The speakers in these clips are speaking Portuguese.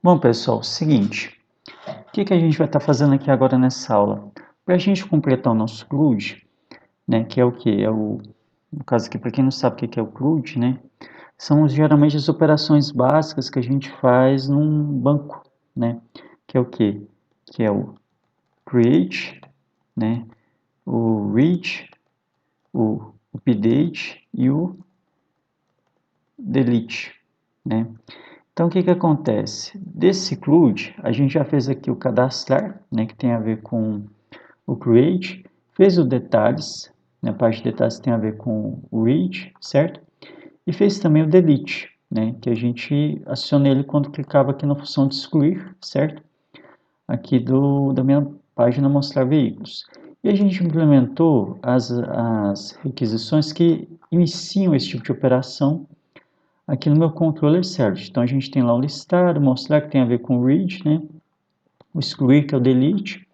Bom, pessoal, seguinte, o que a gente vai estar fazendo aqui agora nessa aula? Para a gente completar o nosso CRUD, né, que é o que? No caso aqui, para quem não sabe o que é o CRUD, né, são geralmente as operações básicas que a gente faz num banco, né, que é o que? Que é o create, né, o read, o update e o delete, né. Então, o que acontece? Desse CRUD, a gente já fez aqui o cadastrar, né, que tem a ver com o create, fez o detalhes, na parte de detalhes tem a ver com o read, certo? E fez também o delete, né, que a gente aciona ele quando clicava aqui na função de excluir, certo? Aqui da minha página mostrar veículos. E a gente implementou as requisições que iniciam esse tipo de operação aqui no meu controller service. Então a gente tem lá o listar, o mostrar que tem a ver com o read, né? O excluir que é o delete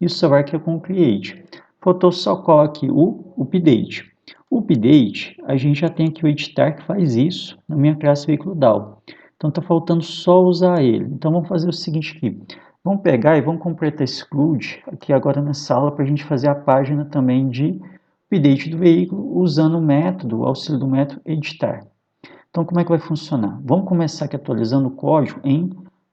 e o salvar que é com o create. Faltou só qual aqui? O update. O update, a gente já tem aqui o editar que faz isso na minha classe veículo DAO. Então está faltando só usar ele. Então vamos fazer o seguinte aqui. Vamos pegar e vamos completar esse CRUD aqui agora nessa aula para a gente fazer a página também de update do veículo usando o método, o auxílio do método editar. Então, como é que vai funcionar? Vamos começar aqui atualizando o código em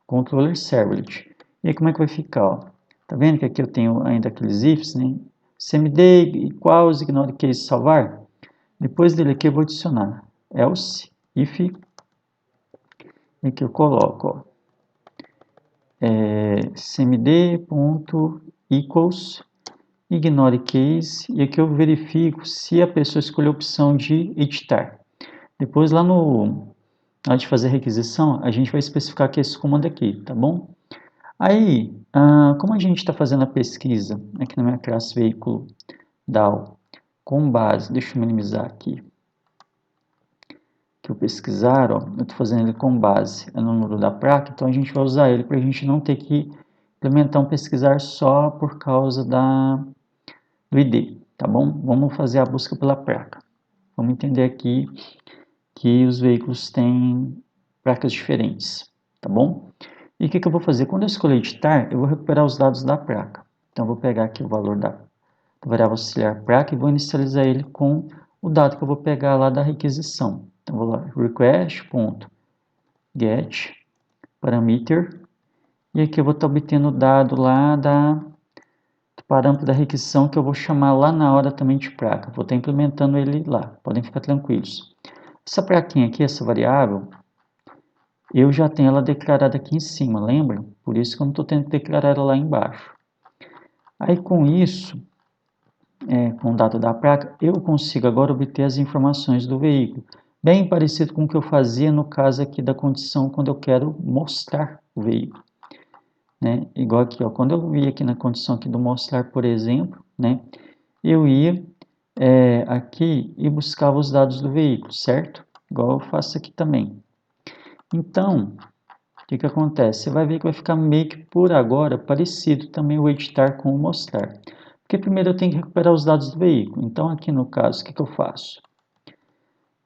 controller servlet. E aí, como é que vai ficar? Ó? Tá vendo que aqui eu tenho ainda aqueles ifs, né? cmd, equals, ignore case salvar. Depois dele aqui eu vou adicionar else, if, e aqui eu coloco, ó, cmd.equals, ignore case, e aqui eu verifico se a pessoa escolheu a opção de editar. Depois lá no na hora de fazer a requisição, a gente vai especificar que esse comando aqui, tá bom? Aí, como a gente está fazendo a pesquisa aqui na minha classe veículo DAO, com base, deixa eu minimizar aqui, que o pesquisar, ó, eu estou fazendo ele com base no número da placa, então a gente vai usar ele para a gente não ter que implementar um pesquisar só por causa do ID, tá bom? Vamos fazer a busca pela placa. Vamos entender aqui que os veículos têm placas diferentes, tá bom? E o que eu vou fazer? Quando eu escolher editar, eu vou recuperar os dados da placa. Então, eu vou pegar aqui o valor da variável auxiliar placa e vou inicializar ele com o dado que eu vou pegar lá da requisição. Então, eu vou lá, request.get parameter, e aqui eu vou estar obtendo o dado lá do parâmetro da requisição que eu vou chamar lá na hora também de placa. Vou estar implementando ele lá, podem ficar tranquilos. Essa plaquinha aqui, essa variável, eu já tenho ela declarada aqui em cima, lembra? Por isso que eu não estou tendo que declarar ela lá embaixo. Aí com isso, com o dado da placa, eu consigo agora obter as informações do veículo. Bem parecido com o que eu fazia no caso aqui da condição quando eu quero mostrar o veículo. Né? Igual aqui, ó, quando eu vi aqui na condição aqui do mostrar, por exemplo, né, eu ia aqui e buscava os dados do veículo, certo? Igual eu faço aqui também. Então, o que acontece? Você vai ver que vai ficar meio que por agora parecido também o editar com o mostrar. Porque primeiro eu tenho que recuperar os dados do veículo. Então aqui no caso, o que eu faço?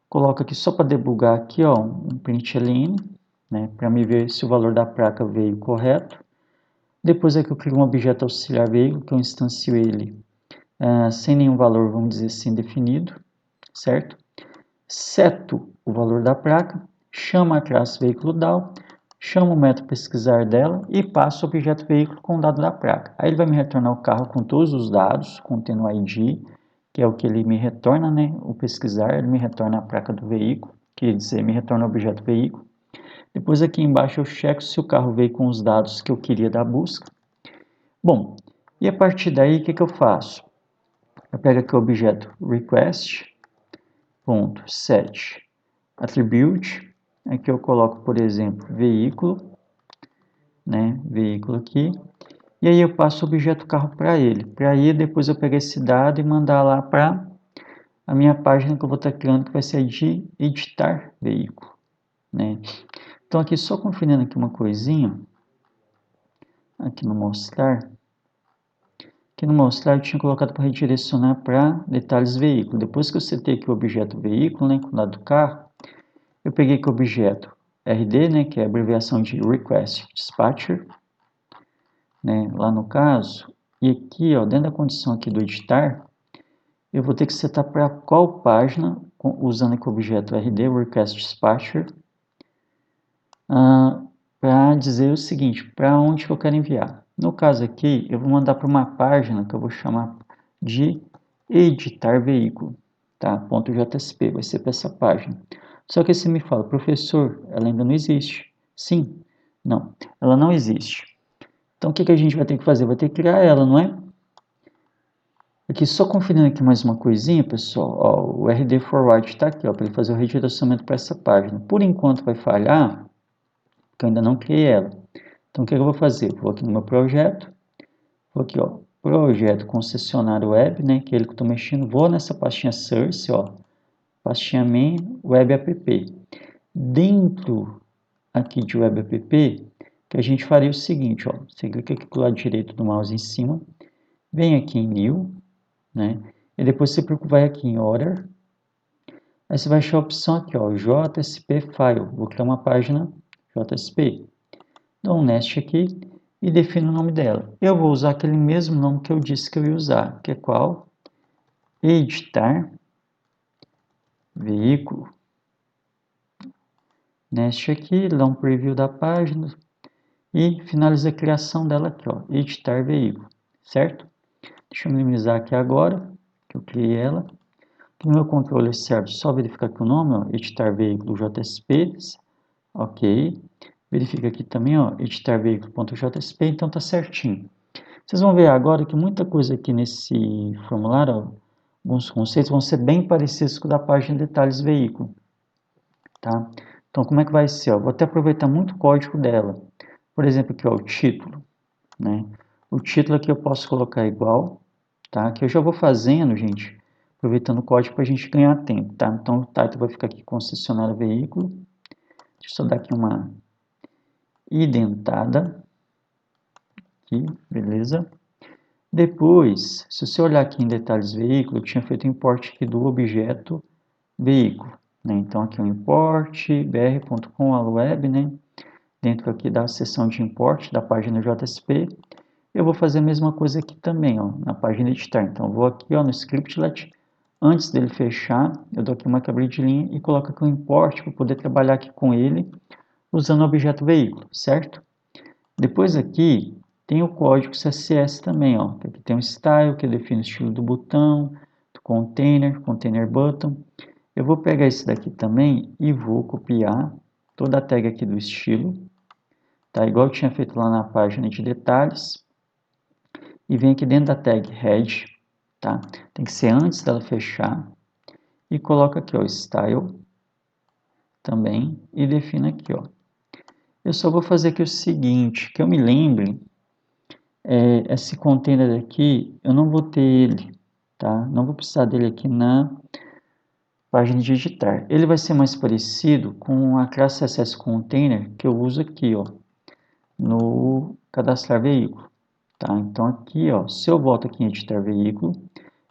Coloco aqui só para debugar aqui, ó, um println, né, para me ver se o valor da placa veio correto. Depois aqui eu crio um objeto auxiliar veículo, que eu instancio ele sem nenhum valor, vamos dizer assim, definido, certo? Seto o valor da placa, chamo a classe veículo DAO, chamo o método pesquisar dela e passo o objeto veículo com o dado da placa. Aí ele vai me retornar o carro com todos os dados, contendo o ID, que é o que ele me retorna, né? O pesquisar, ele me retorna a placa do veículo, quer dizer, me retorna o objeto veículo. Depois aqui embaixo eu checo se o carro veio com os dados que eu queria da busca. Bom, e a partir daí o que eu faço? Eu pego aqui o objeto request.set attribute, aqui eu coloco, por exemplo, veículo, né, veículo aqui, e aí eu passo o objeto carro para ele. Para aí depois eu pegar esse dado e mandar lá para a minha página que eu vou estar criando, que vai ser de editar veículo, né. Então aqui só conferindo aqui uma coisinha, aqui no mostrar, eu tinha colocado para redirecionar para detalhes veículo. Depois que eu setei aqui o objeto veículo, né, com o dado do carro, eu peguei aqui o objeto RD, né, que é a abreviação de Request Dispatcher, né, lá no caso, e aqui, ó, dentro da condição aqui do editar, eu vou ter que setar para qual página, usando aqui o objeto RD, Request Dispatcher, para dizer o seguinte, para onde que eu quero enviar. No caso aqui, eu vou mandar para uma página que eu vou chamar de editar veículo, tá? .jsp, vai ser para essa página. Só que você me fala, professor, ela ainda não existe. Sim, não, ela não existe. Então o que a gente vai ter que fazer? Vai ter que criar ela, não é? Aqui, só conferindo aqui mais uma coisinha, pessoal, ó, o RD Forward está aqui, para ele fazer o redirecionamento para essa página. Por enquanto vai falhar, porque eu ainda não criei ela. Então, o que eu vou fazer? Vou aqui no meu projeto, vou aqui, ó, projeto concessionário web, né, que é ele que eu estou mexendo, vou nessa pastinha source, ó, pastinha main, web app. Dentro aqui de web app, que a gente faria o seguinte, ó, você clica aqui do lado direito do mouse em cima, vem aqui em new, né, e depois você vai aqui em order, aí você vai achar a opção aqui, ó, JSP File, vou criar uma página JSP. Dou um nest aqui e defino o nome dela. Eu vou usar aquele mesmo nome que eu disse que eu ia usar, que é qual? Editar veículo. Nest aqui, dá um preview da página e finaliza a criação dela aqui, ó, editar veículo, certo? Deixa eu minimizar aqui agora, que eu criei ela. Aqui no meu controle serve só verificar aqui o nome, ó, editar veículo JSP, ok. Verifica aqui também, ó, editar veículo.jsp, então tá certinho. Vocês vão ver agora que muita coisa aqui nesse formulário, ó, alguns conceitos vão ser bem parecidos com o da página de detalhes veículo, tá? Então, como é que vai ser? Ó, vou até aproveitar muito o código dela. Por exemplo, aqui, ó, o título, né? O título aqui eu posso colocar igual, tá? Que eu já vou fazendo, gente, aproveitando o código para a gente ganhar tempo, tá? Então, o title vai ficar aqui concessionário veículo. Deixa eu só dar aqui uma identada. Aqui, beleza? Depois, se você olhar aqui em detalhes veículo, eu tinha feito o import aqui do objeto veículo, né? Então aqui o import br.com web, né? Dentro aqui da seção de import da página JSP, eu vou fazer a mesma coisa aqui também, ó, na página editar. Então eu vou aqui, ó, no scriptlet, antes dele fechar, eu dou aqui uma quebra de linha e coloco aqui o import para poder trabalhar aqui com ele usando o objeto veículo, certo? Depois aqui tem o código CSS também, ó. Aqui tem um style que define o estilo do botão, do container button. Eu vou pegar esse daqui também e vou copiar toda a tag aqui do estilo, tá? Igual eu tinha feito lá na página de detalhes. E vem aqui dentro da tag head, tá? Tem que ser antes dela fechar. E coloca aqui, ó, style também e defina aqui, ó. Eu só vou fazer aqui o seguinte, que eu me lembre, esse container aqui, eu não vou ter ele, tá? Não vou precisar dele aqui na página de editar. Ele vai ser mais parecido com a classe CSS Container que eu uso aqui, ó, no cadastrar veículo, tá? Então aqui, ó, se eu volto aqui em editar veículo,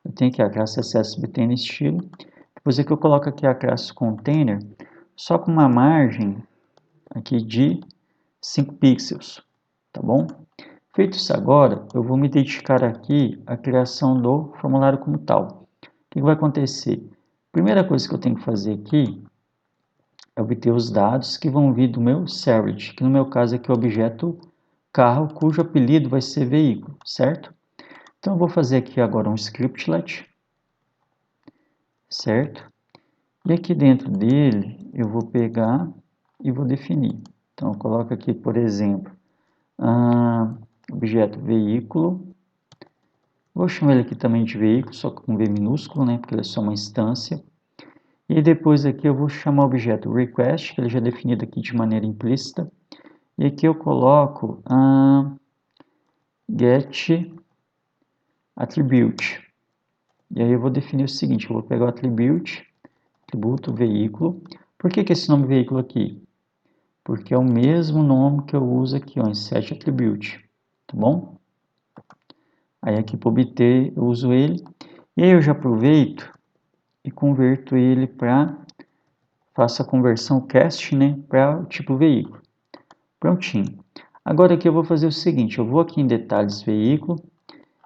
eu tenho aqui a classe CSS btn estilo, depois aqui eu coloco aqui a classe Container, só com uma margem aqui de 5 pixels, tá bom? Feito isso agora, eu vou me dedicar aqui à criação do formulário como tal. O que vai acontecer? Primeira coisa que eu tenho que fazer aqui é obter os dados que vão vir do meu Servlet, que no meu caso aqui é o objeto carro, cujo apelido vai ser veículo, certo? Então eu vou fazer aqui agora um scriptlet, certo? E aqui dentro dele eu vou pegar e vou definir. Então eu coloco aqui, por exemplo, objeto veículo. Vou chamar ele aqui também de veículo, só com V minúsculo, né? Porque ele é só uma instância. E depois aqui eu vou chamar o objeto request, que ele já é definido aqui de maneira implícita. E aqui eu coloco get attribute. E aí eu vou definir o seguinte, eu vou pegar o atributo veículo. Por que esse nome veículo aqui? Porque é o mesmo nome que eu uso aqui, ó, em set attribute, tá bom? Aí aqui para obter eu uso ele. E aí eu já aproveito e converto ele para faço a conversão cast, né, para o tipo veículo. Prontinho. Agora aqui eu vou fazer o seguinte, eu vou aqui em detalhes veículo.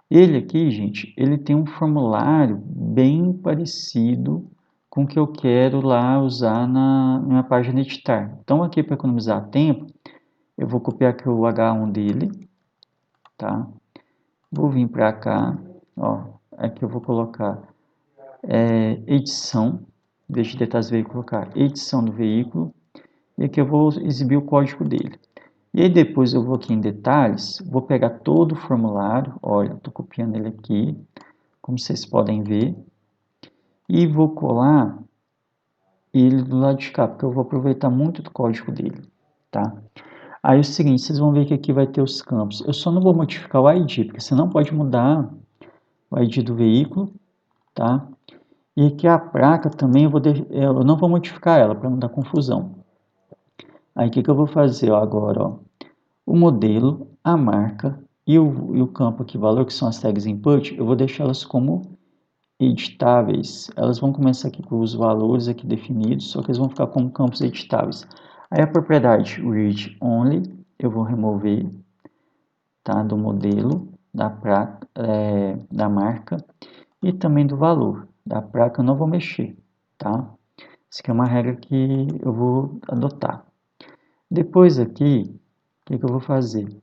Ele aqui, gente, ele tem um formulário bem parecido com o que eu quero lá usar na minha página editar. Então aqui para economizar tempo, eu vou copiar aqui o H1 dele, tá? Vou vir para cá, ó, aqui eu vou colocar edição, em vez de detalhes veículo, colocar edição do veículo, e aqui eu vou exibir o código dele. E aí depois eu vou aqui em detalhes, vou pegar todo o formulário, olha, estou copiando ele aqui, como vocês podem ver, e vou colar ele do lado de cá, porque eu vou aproveitar muito do código dele, tá? Aí é o seguinte, vocês vão ver que aqui vai ter os campos. Eu só não vou modificar o ID, porque você não pode mudar o ID do veículo, tá? E aqui a placa também eu não vou modificar ela para não dar confusão. Aí o que eu vou fazer agora, ó? O modelo, a marca e o campo aqui, valor, que são as tags input, eu vou deixá-las como editáveis. Elas vão começar aqui com os valores aqui definidos, só que eles vão ficar como campos editáveis. Aí a propriedade read only, eu vou remover, tá, do modelo, da placa, da marca e também do valor. Da placa eu não vou mexer, tá? Isso aqui é uma regra que eu vou adotar. Depois aqui, o que eu vou fazer?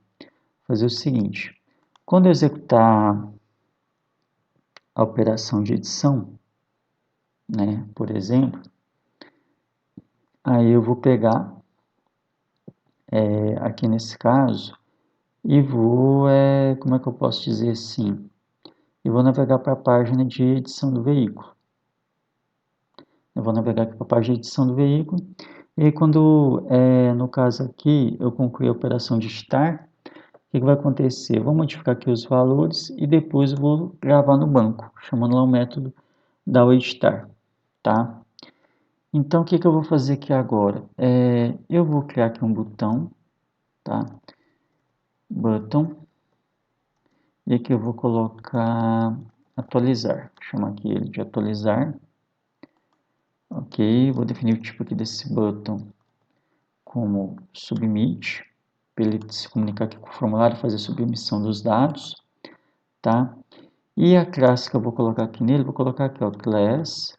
Fazer o seguinte, quando eu executar a operação de edição, né, por exemplo, aí eu vou pegar, aqui nesse caso, e vou, como é que eu posso dizer assim? Eu vou navegar para a página de edição do veículo. Eu vou navegar aqui para a página de edição do veículo, e aí quando, no caso aqui, eu concluir a operação de editar, o que vai acontecer? Eu vou modificar aqui os valores e depois eu vou gravar no banco, chamando lá o método da editar, tá? Então, o que eu vou fazer aqui agora? Eu vou criar aqui um botão, tá? Button, e aqui eu vou colocar atualizar, vou chamar aqui ele de atualizar, ok? Vou definir o tipo aqui desse button como submit, para ele se comunicar aqui com o formulário, fazer a submissão dos dados, tá? E a classe que eu vou colocar aqui nele, vou colocar aqui, ó, class,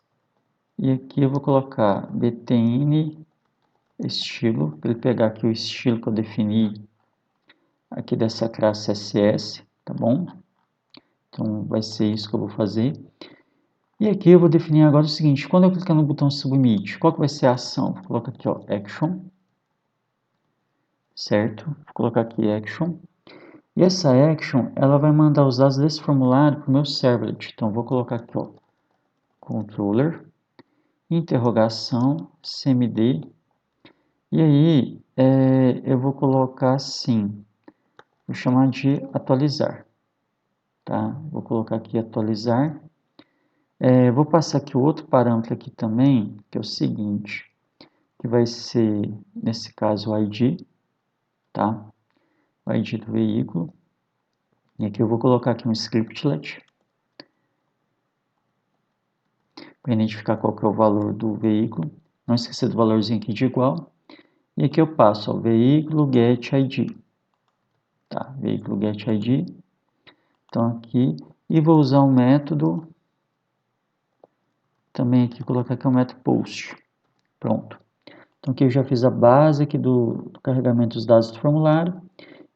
e aqui eu vou colocar btn estilo, para ele pegar aqui o estilo que eu defini aqui dessa classe CSS, tá bom? Então vai ser isso que eu vou fazer. E aqui eu vou definir agora o seguinte, quando eu clicar no botão submit, qual que vai ser a ação? Vou colocar aqui, ó, action, certo? Vou colocar aqui action. E essa action, ela vai mandar os dados desse formulário para o meu servlet. Então vou colocar aqui, ó, controller, interrogação, cmd, e aí eu vou colocar assim, vou chamar de atualizar, tá? Vou colocar aqui atualizar. Vou passar aqui outro parâmetro aqui também, que é o seguinte, que vai ser, nesse caso, o ID, tá? O ID do veículo. E aqui eu vou colocar aqui um scriptlet, para identificar qual que é o valor do veículo. Não esquecer do valorzinho aqui de igual. E aqui eu passo, ó, veículo get ID, tá? Veículo get ID. Então aqui, e vou usar um método, também aqui, colocar aqui o método post. Pronto. Então aqui eu já fiz a base aqui do carregamento dos dados do formulário.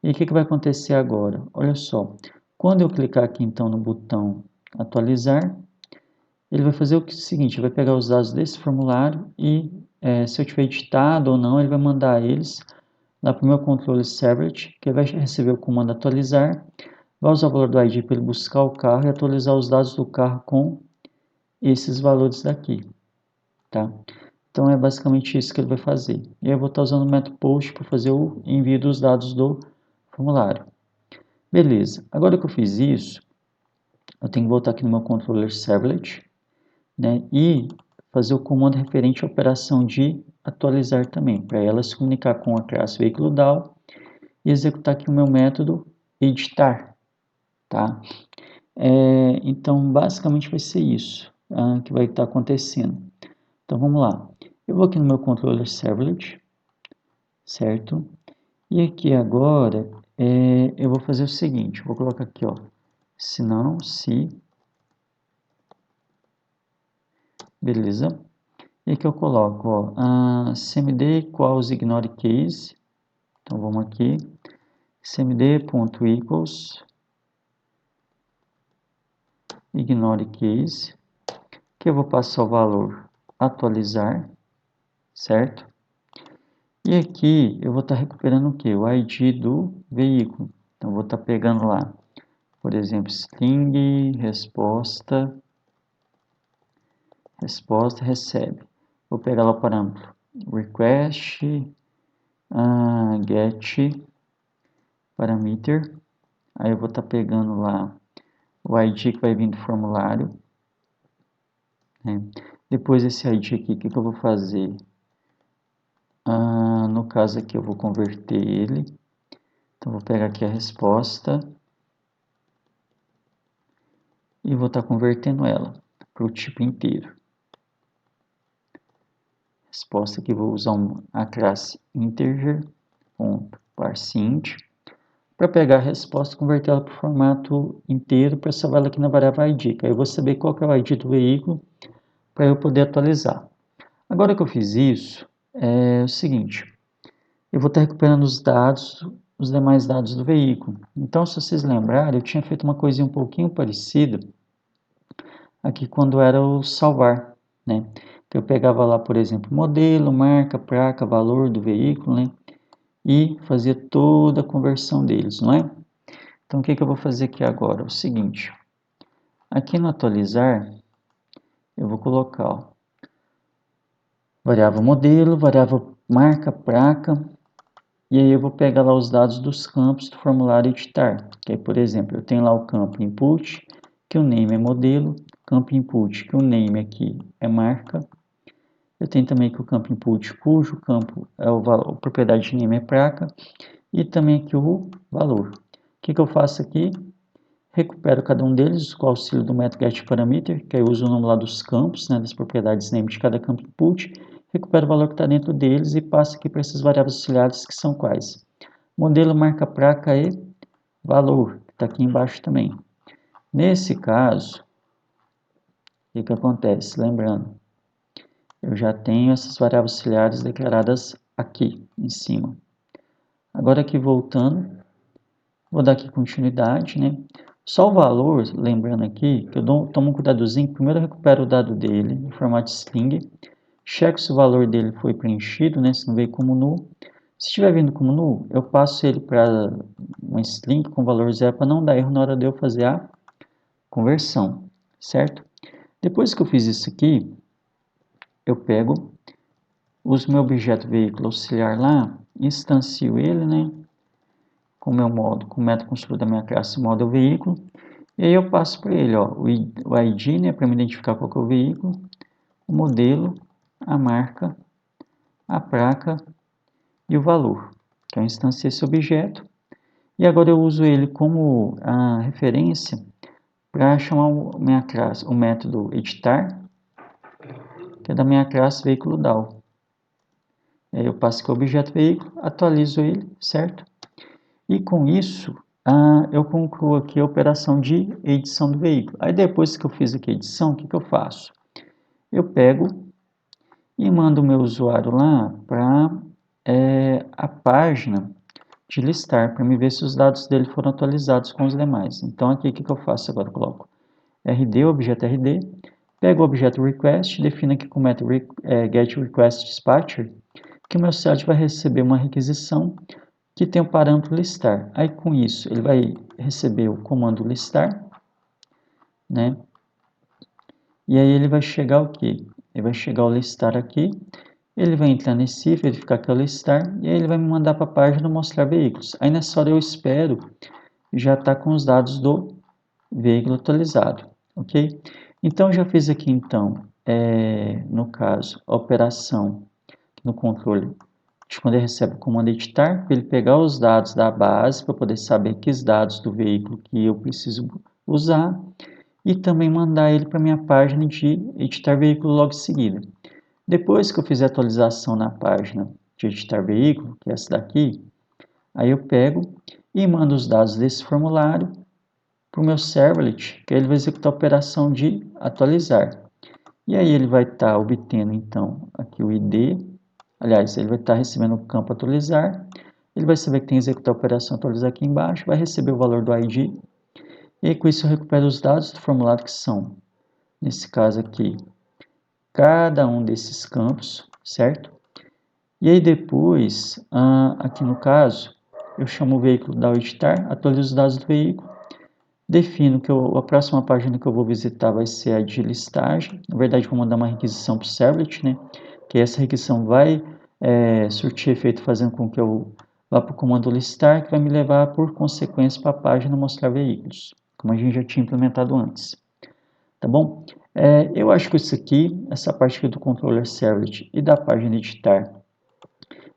E o que vai acontecer agora? Olha só, quando eu clicar aqui então no botão atualizar, ele vai fazer o seguinte, ele vai pegar os dados desse formulário e se eu tiver editado ou não, ele vai mandar eles lá para o meu controle servlet, que vai receber o comando atualizar, vai usar o valor do ID para ele buscar o carro e atualizar os dados do carro com esses valores daqui, tá? Então é basicamente isso que ele vai fazer. E eu vou estar usando o método post para fazer o envio dos dados do formulário. Beleza, agora que eu fiz isso, eu tenho que voltar aqui no meu controller servlet, né, e fazer o comando referente à operação de atualizar também, para ela se comunicar com a classe veículo DAO e executar aqui o meu método editar, tá? Então, basicamente vai ser isso que vai estar acontecendo. Então, vamos lá. Eu vou aqui no meu controller servlet, certo? E aqui agora, eu vou fazer o seguinte, vou colocar aqui, ó, se, beleza? E aqui eu coloco, ó, cmd equals ignore case, então vamos aqui, cmd.equals ignore case, que eu vou passar o valor atualizar, certo? E aqui eu vou estar recuperando o que? O ID do veículo. Então, eu vou estar pegando lá, por exemplo, string, resposta, recebe. Vou pegar lá o parâmetro request, get, parameter. Aí eu vou estar pegando lá o ID que vai vir do formulário. Né? Depois esse ID aqui, o que eu vou fazer? No caso aqui eu vou converter ele. Então, vou pegar aqui a resposta e vou estar convertendo ela para o tipo inteiro. Resposta aqui, vou usar a classe integer.parseInt para pegar a resposta e converter ela para o formato inteiro para salvar ela aqui na variável ID. Aí eu vou saber qual que é o ID do veículo para eu poder atualizar. Agora que eu fiz isso, é o seguinte, eu vou estar recuperando os dados, os demais dados do veículo. Então, se vocês lembrarem, eu tinha feito uma coisinha um pouquinho parecida aqui quando era o salvar, né? Então, eu pegava lá, por exemplo, modelo, marca, placa, valor do veículo, né? E fazia toda a conversão deles, não é? Então, o que eu vou fazer aqui agora? O seguinte, aqui no atualizar, eu vou colocar, ó, variável modelo, variável marca, placa, e aí eu vou pegar lá os dados dos campos do formulário editar. Que aí, por exemplo, eu tenho lá o campo input, que o name é modelo, campo input, que o name aqui é marca. Eu tenho também aqui o campo input, cujo campo é o valor, a propriedade de name é placa, e também aqui o valor. O que eu faço aqui? Recupero cada um deles com o auxílio do método getParameter, que aí eu uso o nome lá dos campos, né, das propriedades name de cada campo input, recupero o valor que está dentro deles e passo aqui para essas variáveis auxiliares que são quais? Modelo, marca, placa e valor, que está aqui embaixo também. Nesse caso, o que acontece? Lembrando, eu já tenho essas variáveis auxiliares declaradas aqui em cima. Agora aqui voltando, vou dar aqui continuidade, né? Só o valor, lembrando aqui, que eu tomo um cuidadozinho, primeiro eu recupero o dado dele em formato string, checo se o valor dele foi preenchido, né? Se não veio como null. Se estiver vindo como null, eu passo ele para uma string com valor zero para não dar erro na hora de eu fazer a conversão, certo? Depois que eu fiz isso aqui, eu pego, uso meu objeto veículo auxiliar lá, instancio ele, né? Com o método construtor da minha classe model veículo, e aí eu passo para ele, ó, o ID, né? Para me identificar qual que é o veículo, o modelo, a marca, a placa e o valor, que eu instanciei esse objeto. E agora eu uso ele como a referência para chamar minha classe, o método editar, que é da minha classe veículo DAO. Aí eu passo aqui o objeto veículo, atualizo ele, certo? E com isso, eu concluo aqui a operação de edição do veículo. Aí depois que eu fiz aqui a edição, o que eu faço? Eu pego e mando o meu usuário lá para a página de listar, para me ver se os dados dele foram atualizados com os demais. Então aqui o que eu faço agora? Eu coloco RD, objeto RD, pego o objeto request, defino aqui com o método getRequestDispatcher, que o meu site vai receber uma requisição que tem o parâmetro listar. Aí com isso ele vai receber o comando listar, né? E aí ele vai chegar o quê? Ele vai chegar o listar aqui, ele vai entrar nesse, verificar que é o listar, e aí ele vai me mandar para a página mostrar veículos. Aí nessa hora eu espero já tá com os dados do veículo atualizado, ok? Então já fiz aqui então, no caso, a operação no controle de quando ele recebe o comando editar, para ele pegar os dados da base, para poder saber que dados do veículo que eu preciso usar, e também mandar ele para a minha página de editar veículo logo em seguida. Depois que eu fizer a atualização na página de editar veículo, que é essa daqui, aí eu pego e mando os dados desse formulário para o meu servlet, que ele vai executar a operação de atualizar. E aí ele vai estar obtendo, então, aqui o ID, aliás, ele vai estar recebendo o campo atualizar, ele vai saber que tem que executar a operação atualizar aqui embaixo, vai receber o valor do ID, e aí, com isso eu recupero os dados do formulário que são, nesse caso aqui, cada um desses campos, certo? E aí depois, aqui no caso, eu chamo o veículo da editar, atualizo os dados do veículo, defino que a próxima página que eu vou visitar vai ser a de listagem. Na verdade, vou mandar uma requisição para o servlet, né? Que essa requisição vai surtir efeito fazendo com que eu vá para o comando listar, que vai me levar, por consequência, para a página mostrar veículos, como a gente já tinha implementado antes. Tá bom? Eu acho que isso aqui, essa parte aqui do controller servlet e da página editar,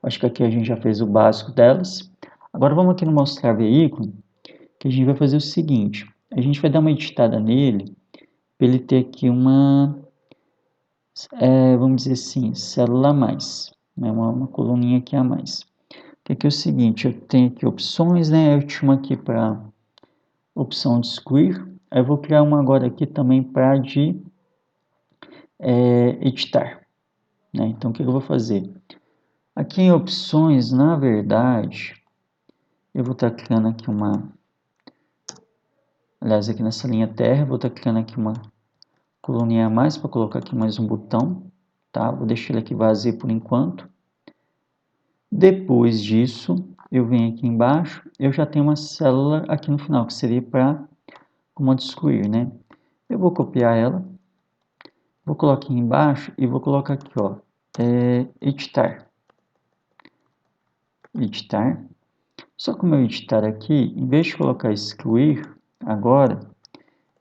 acho que aqui a gente já fez o básico delas. Agora vamos aqui no mostrar veículo, que a gente vai fazer o seguinte, a gente vai dar uma editada nele, para ele ter aqui uma, vamos dizer assim, célula a mais, né? uma coluninha aqui a mais. Que aqui é o seguinte, eu tenho aqui opções, né? Eu tinha uma aqui para opção de excluir, aí eu vou criar uma agora aqui também para de editar, né? Então o que eu vou fazer? Aqui em opções, na verdade, eu vou estar criando aqui uma, aliás, aqui nessa linha terra, eu vou estar criando aqui uma coluninha a mais para colocar aqui mais um botão, tá? Vou deixar ele aqui vazio por enquanto. Depois disso, eu venho aqui embaixo, eu já tenho uma célula aqui no final, que seria para comando excluir, né? Eu vou copiar ela, vou colocar aqui embaixo e vou colocar aqui, ó, editar. Editar. Só que o meu editar aqui, em vez de colocar excluir, agora,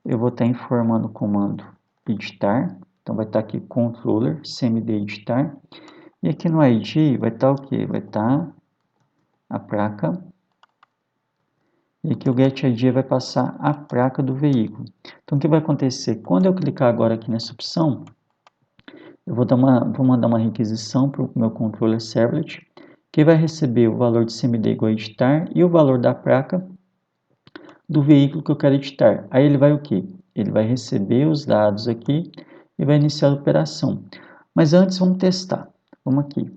eu vou estar informando o comando editar. Então, vai estar aqui controller, cmd editar. E aqui no ID vai estar o que? Vai estar a placa. E aqui o getID vai passar a placa do veículo. Então, o que vai acontecer? Quando eu clicar agora aqui nessa opção, eu vou mandar uma requisição para o meu controller servlet, que vai receber o valor de cmd igual a editar e o valor da placa do veículo que eu quero editar. Aí ele vai o quê? Ele vai receber os dados aqui e vai iniciar a operação. Mas antes vamos testar. Vamos aqui.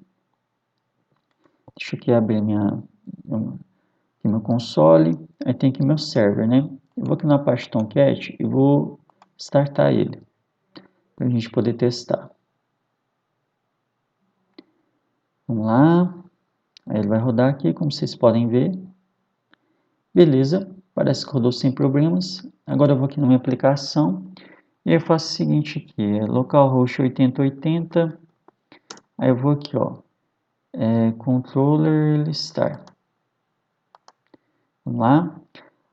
Deixa eu aqui abrir aqui meu console. Aí tem aqui meu server, né? Eu vou aqui na parte Tomcat e vou startar ele, para a gente poder testar. Vamos lá. Aí ele vai rodar aqui, como vocês podem ver. Beleza, parece que rodou sem problemas. Agora eu vou aqui na minha aplicação e eu faço o seguinte aqui, localhost 8080. Aí eu vou aqui, ó, controller listar. Vamos lá.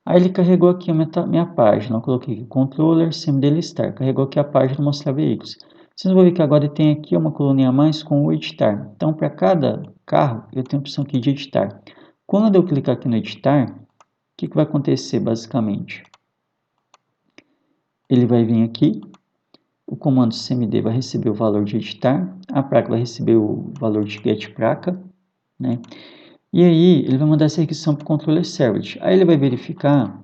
Aí ele carregou aqui a minha página. Eu coloquei aqui, controller cmd listar. Carregou aqui a página mostrar veículos. Vocês vão ver que agora tem aqui uma coluninha a mais com o editar. Então, para cada carro, eu tenho a opção aqui de editar. Quando eu clicar aqui no editar, o que vai acontecer basicamente? Ele vai vir aqui, o comando cmd vai receber o valor de editar, a placa vai receber o valor de getPlaca, né? E aí ele vai mandar essa requisição para o controller servlet. Aí ele vai verificar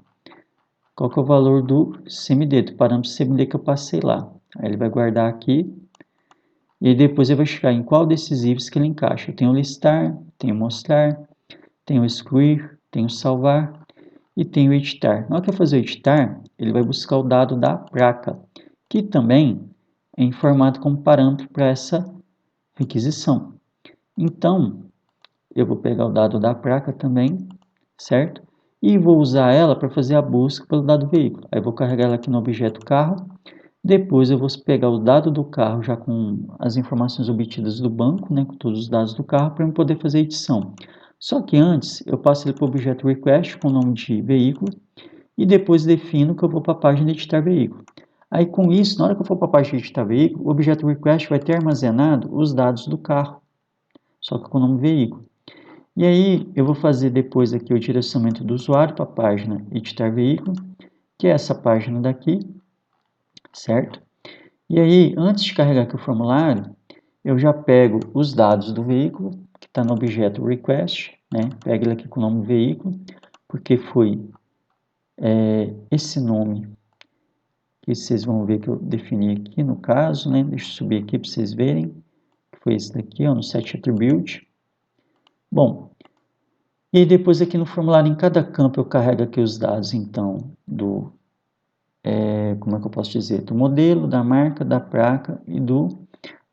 qual que é o valor do cmd, do parâmetro cmd que eu passei lá. Aí ele vai guardar aqui e depois ele vai checar em qual desses ifs que ele encaixa. Eu tenho listar, tenho mostrar, tenho excluir, tenho salvar e tenho editar. Na hora que eu fazer o editar, ele vai buscar o dado da placa, que também é informado como parâmetro para essa requisição. Então, eu vou pegar o dado da placa também, certo? E vou usar ela para fazer a busca pelo dado veículo. Aí eu vou carregar ela aqui no objeto carro. Depois eu vou pegar o dado do carro já com as informações obtidas do banco, né, com todos os dados do carro, para eu poder fazer a edição. Só que antes eu passo ele para o objeto request com o nome de veículo e depois defino que eu vou para a página de editar veículo. Aí com isso, na hora que eu for para a página de editar veículo, o objeto request vai ter armazenado os dados do carro, só que com o nome veículo. E aí eu vou fazer depois aqui o direcionamento do usuário para a página editar veículo, que é essa página daqui, certo? E aí, antes de carregar aqui o formulário, eu já pego os dados do veículo, que está no objeto request, né? Pego ele aqui com o nome veículo, porque foi esse nome que vocês vão ver que eu defini aqui no caso, né? Deixa eu subir aqui para vocês verem, que foi esse daqui, ó, no set attribute. Bom, e depois aqui no formulário, em cada campo, eu carrego aqui os dados, então, do, como é que eu posso dizer? Do modelo, da marca, da placa e do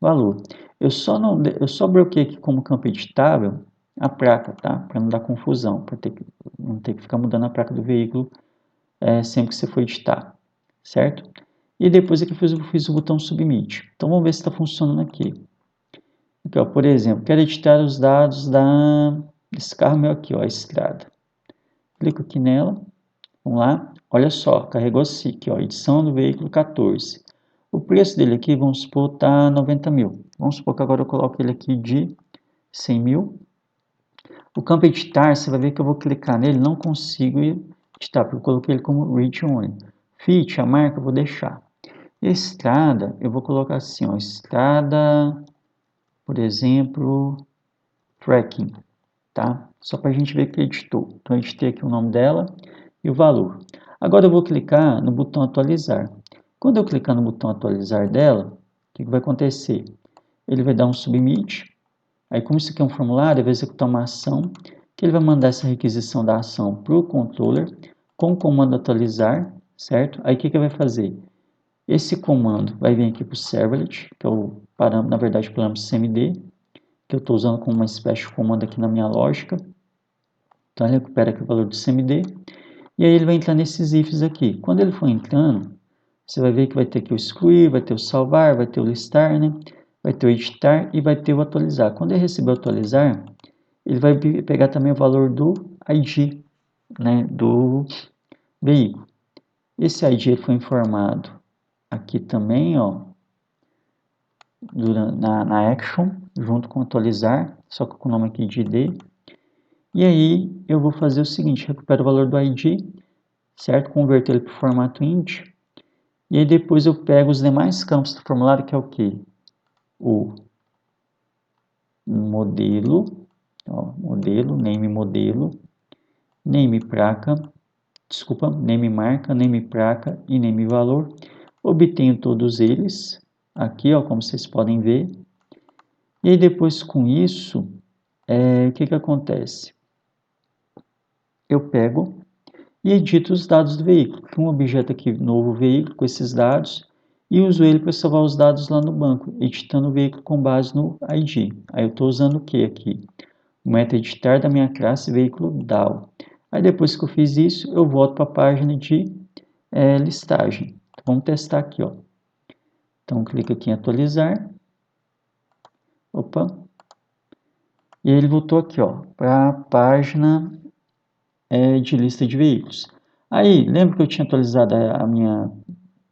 valor. Eu só bloqueei aqui como campo editável a placa, tá? Para não dar confusão, para não ter que ficar mudando a placa do veículo sempre que você for editar, certo? E depois aqui eu fiz o botão Submit. Então vamos ver se está funcionando aqui. Aqui, ó, por exemplo, quero editar os dados desse carro meu aqui, ó, a estrada. Clico aqui nela, vamos lá, olha só, carregou aqui, ó, edição do veículo 14. O preço dele aqui, vamos supor, tá 90 mil. Vamos supor que agora eu coloco ele aqui de 100 mil. O campo editar, você vai ver que eu vou clicar nele, não consigo editar, porque eu coloquei ele como read only. Fit, a marca, eu vou deixar. Estrada, eu vou colocar assim, ó, estrada, por exemplo, tracking, tá? Só para a gente ver que editou. Então, eu editei aqui o nome dela e o valor. Agora eu vou clicar no botão atualizar. Quando eu clicar no botão atualizar dela, o que vai acontecer? Ele vai dar um submit. Aí, como isso aqui é um formulário, ele vai executar uma ação, que ele vai mandar essa requisição da ação para o controller com o comando atualizar, certo? Aí, o que ele vai fazer? Esse comando vai vir aqui para o servlet, que é o parâmetro, na verdade, o parâmetro CMD, que eu estou usando como uma espécie de comando aqui na minha lógica. Então, ele recupera aqui o valor do CMD. E aí, ele vai entrar nesses ifs aqui. Quando ele for entrando, você vai ver que vai ter aqui o excluir, vai ter o salvar, vai ter o listar, né? Vai ter o editar e vai ter o atualizar. Quando ele receber o atualizar, ele vai pegar também o valor do ID, né, do veículo. Esse ID foi informado aqui também, ó, na action, junto com atualizar, só que com o nome aqui de ID. E aí eu vou fazer o seguinte, recupero o valor do ID, certo? Converter ele para o formato int. E aí depois eu pego os demais campos do formulário, que é o que? O modelo, ó, modelo, name placa, desculpa, name marca, name placa e name valor. Obtenho todos eles aqui, ó, como vocês podem ver. E aí depois com isso, o que acontece? Eu pego e edito os dados do veículo. Crio um objeto aqui, novo veículo, com esses dados, e uso ele para salvar os dados lá no banco, editando o veículo com base no ID. Aí eu estou usando o que aqui? O método editar da minha classe veículo DAO. Aí depois que eu fiz isso, eu volto para a página de listagem. Então, vamos testar aqui, ó. Então, clica aqui em atualizar. Opa. E ele voltou aqui, ó, para a página de lista de veículos. Aí, lembra que eu tinha atualizado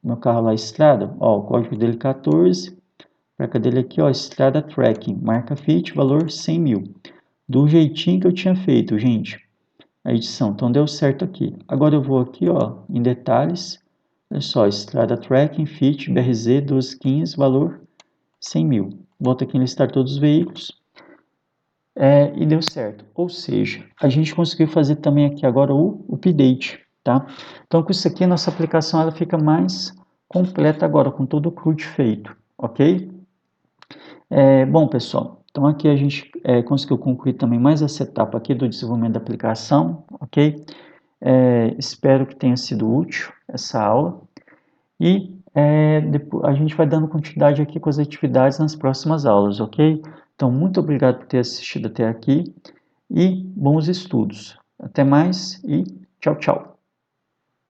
meu carro lá, estrada? Ó, o código dele 14, a placa dele aqui, ó, estrada tracking, marca fit, valor 100 mil. Do jeitinho que eu tinha feito, gente, a edição. Então, deu certo aqui. Agora eu vou aqui, ó, em detalhes, olha só, estrada tracking, fit, BRZ 1215, valor 100 mil. Volto aqui em listar todos os veículos. E deu certo. Ou seja, a gente conseguiu fazer também aqui agora o update, tá? Então, com isso aqui, a nossa aplicação ela fica mais completa agora, com todo o CRUD feito, ok? Bom, pessoal, então aqui a gente conseguiu concluir também mais essa etapa aqui do desenvolvimento da aplicação, ok? Espero que tenha sido útil essa aula. E depois, a gente vai dando continuidade aqui com as atividades nas próximas aulas, ok? Então, muito obrigado por ter assistido até aqui e bons estudos. Até mais e tchau, tchau.